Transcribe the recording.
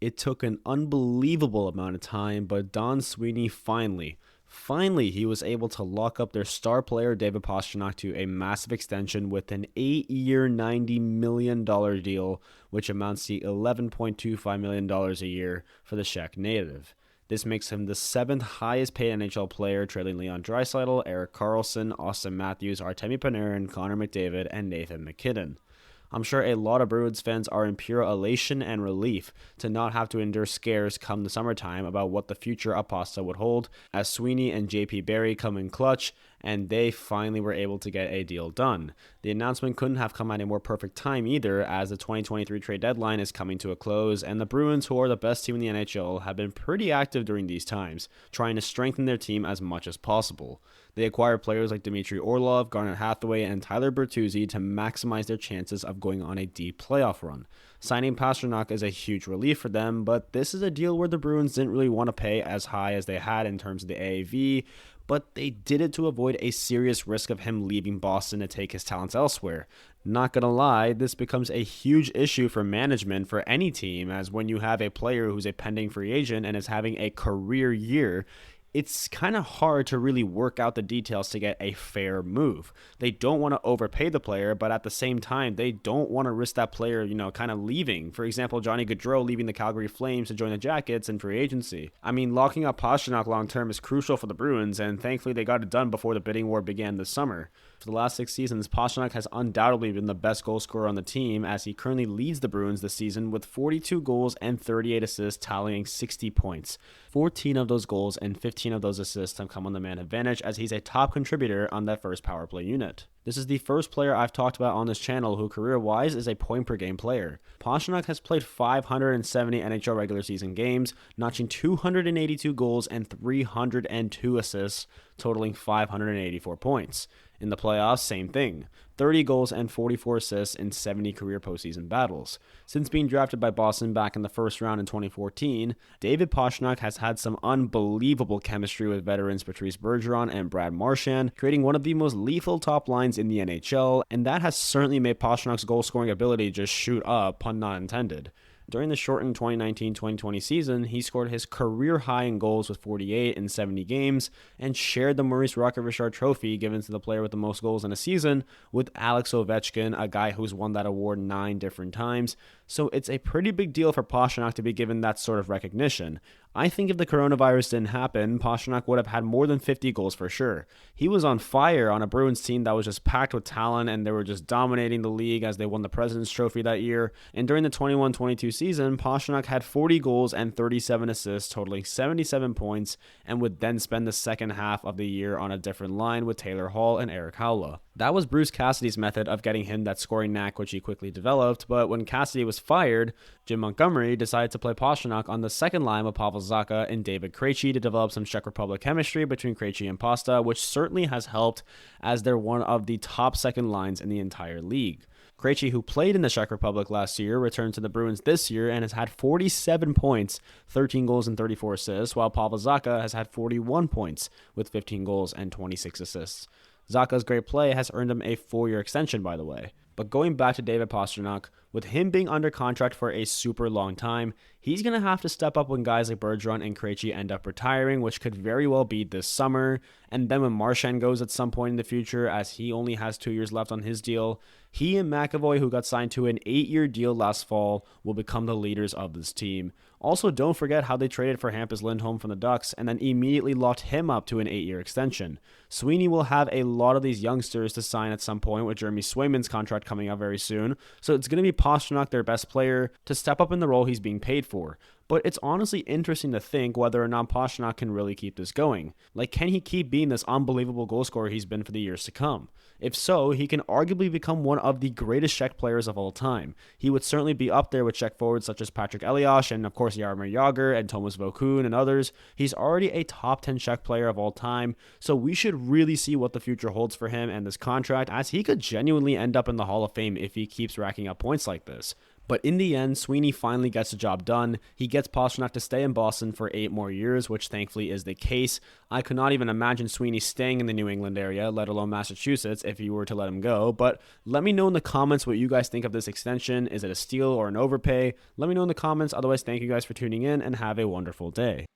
It took an unbelievable amount of time, but Don Sweeney finally, he was able to lock up their star player David Pastrnak to a massive extension with an 8-year, $90 million deal, which amounts to $11.25 million a year for the Czech native. This makes him the 7th highest paid NHL player, trailing Leon Draisaitl, Erik Karlsson, Austin Matthews, Artemi Panarin, Connor McDavid, and Nathan MacKinnon. I'm sure a lot of Bruins fans are in pure elation and relief to not have to endure scares come the summertime about what the future of Pasta would hold, as Sweeney and JP Barry come in clutch, and they finally were able to get a deal done. The announcement couldn't have come at a more perfect time either, as the 2023 trade deadline is coming to a close, and the Bruins, who are the best team in the NHL, have been pretty active during these times, trying to strengthen their team as much as possible. They acquired players like Dmitry Orlov, Garnet Hathaway, and Tyler Bertuzzi to maximize their chances of going on a deep playoff run. Signing Pastrnak is a huge relief for them, but this is a deal where the Bruins didn't really want to pay as high as they had in terms of the AAV, but they did it to avoid a serious risk of him leaving Boston to take his talents elsewhere. Not gonna lie, this becomes a huge issue for management for any team, as when you have a player who's a pending free agent and is having a career year, it's kind of hard to really work out the details to get a fair move. They don't want to overpay the player, but at the same time, they don't want to risk that player, kind of leaving. For example, Johnny Gaudreau leaving the Calgary Flames to join the Jackets in free agency. I mean, locking up Pastrnak long-term is crucial for the Bruins, and thankfully they got it done before the bidding war began this summer. For the last 6 seasons, Pastrnak has undoubtedly been the best goal scorer on the team, as he currently leads the Bruins this season with 42 goals and 38 assists, tallying 60 points. 14 of those goals and 15 of those assists have come on the man advantage, as he's a top contributor on that first power play unit. This is the first player I've talked about on this channel who career-wise is a point-per-game player. Pastrnak has played 570 NHL regular season games, notching 282 goals and 302 assists, totaling 584 points. In the playoffs, same thing. 30 goals and 44 assists in 70 career postseason battles. Since being drafted by Boston back in the first round in 2014, David Pastrnak has had some unbelievable chemistry with veterans Patrice Bergeron and Brad Marchand, creating one of the most lethal top lines in the NHL, and that has certainly made Pasternak's goal-scoring ability just shoot up, pun not intended. During the shortened 2019-2020 season, he scored his career high in goals with 48 in 70 games and shared the Maurice Rocket-Richard Trophy given to the player with the most goals in a season with Alex Ovechkin, a guy who's won that award 9 different times. So it's a pretty big deal for Pastrnak to be given that sort of recognition. I think if the coronavirus didn't happen, Pastrnak would have had more than 50 goals for sure. He was on fire on a Bruins team that was just packed with talent, and they were just dominating the league as they won the President's Trophy that year. And during the 21-22 season, Pastrnak had 40 goals and 37 assists, totaling 77 points, and would then spend the second half of the year on a different line with Taylor Hall and Eric Haula. That was Bruce Cassidy's method of getting him that scoring knack, which he quickly developed, but when Cassidy was fired, Jim Montgomery decided to play Pastrnak on the second line with Pavel Zacha and David Krejci to develop some Czech Republic chemistry between Krejci and Pasta, which certainly has helped as they're one of the top second lines in the entire league. Krejci, who played in the Czech Republic last year, returned to the Bruins this year and has had 47 points, 13 goals and 34 assists, while Pavel Zacha has had 41 points with 15 goals and 26 assists. Zacha's great play has earned him a 4-year extension, by the way. But going back to David Pastrnak, with him being under contract for a super long time, he's going to have to step up when guys like Bergeron and Krejci end up retiring, which could very well be this summer. And then when Marchand goes at some point in the future, as he only has 2 years left on his deal, he and McAvoy, who got signed to an 8-year deal last fall, will become the leaders of this team. Also, don't forget how they traded for Hampus Lindholm from the Ducks and then immediately locked him up to an 8-year extension. Sweeney will have a lot of these youngsters to sign at some point, with Jeremy Swayman's contract coming up very soon, so it's going to be Pastrnak, their best player, to step up in the role he's being paid for. But it's honestly interesting to think whether or not Pastrnak can really keep this going. Like, can he keep being this unbelievable goal scorer he's been for the years to come? If so, he can arguably become one of the greatest Czech players of all time. He would certainly be up there with Czech forwards such as Patrick Elias and, of course, Jaromir Jagr and Tomas Vokoun and others. He's already a top 10 Czech player of all time, so we should really see what the future holds for him and this contract, as he could genuinely end up in the Hall of Fame if he keeps racking up points like this. But in the end, Sweeney finally gets the job done. He gets Pastrnak to stay in Boston for 8 more years, which thankfully is the case. I could not even imagine Sweeney staying in the New England area, let alone Massachusetts, if you were to let him go. But let me know in the comments what you guys think of this extension. Is it a steal or an overpay? Let me know in the comments. Otherwise, thank you guys for tuning in and have a wonderful day.